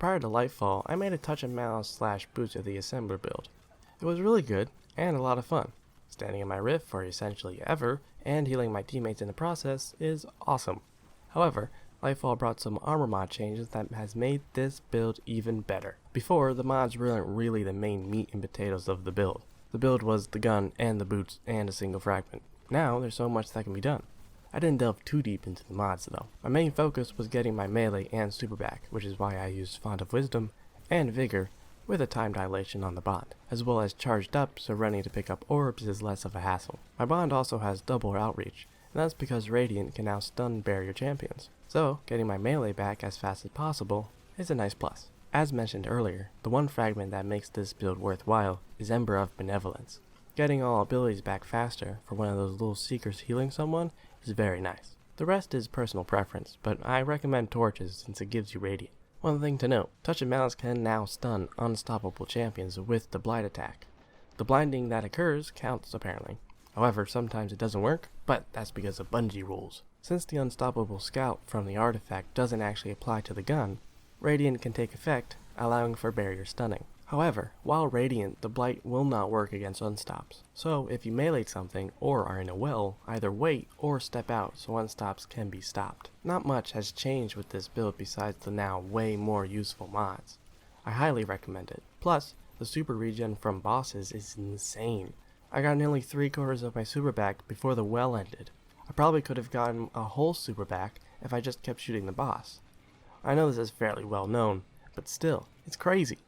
Prior to Lightfall, I made a touch and mouse slash boots of the assembler build. It was really good and a lot of fun. Standing in my rift for essentially ever and healing my teammates in the process is awesome. However, Lightfall brought some armor mod changes that has made this build even better. Before, the mods weren't really the main meat and potatoes of the build. The build was the gun and the boots and a single fragment. Now there's so much that can be done. I didn't delve too deep into the mods though. My main focus was getting my melee and super back, which is why I used Font of Wisdom and Vigor with a time dilation on the bond, as well as charged up so running to pick up orbs is less of a hassle. My bond also has double outreach, and that's because Radiant can now stun barrier champions. So, getting my melee back as fast as possible is a nice plus. As mentioned earlier, the one fragment that makes this build worthwhile is Ember of Benevolence. Getting all abilities back faster for one of those little seekers healing someone is very nice. The rest is personal preference, but I recommend Torches since it gives you Radiant. One thing to note, Touch and Mouse can now stun unstoppable champions with the Blight attack. The blinding that occurs counts apparently. However, sometimes it doesn't work, but that's because of Bungie rules. Since the unstoppable scout from the artifact doesn't actually apply to the gun, Radiant can take effect, allowing for barrier stunning. However, while Radiant, the Blight will not work against unstops. So if you melee something or are in a well, either wait or step out so unstops can be stopped. Not much has changed with this build besides the now way more useful mods. I highly recommend it. Plus, the super regen from bosses is insane. I got nearly 3/4 of my super back before the well ended. I probably could have gotten a whole super back if I just kept shooting the boss. I know this is fairly well known, but still, it's crazy.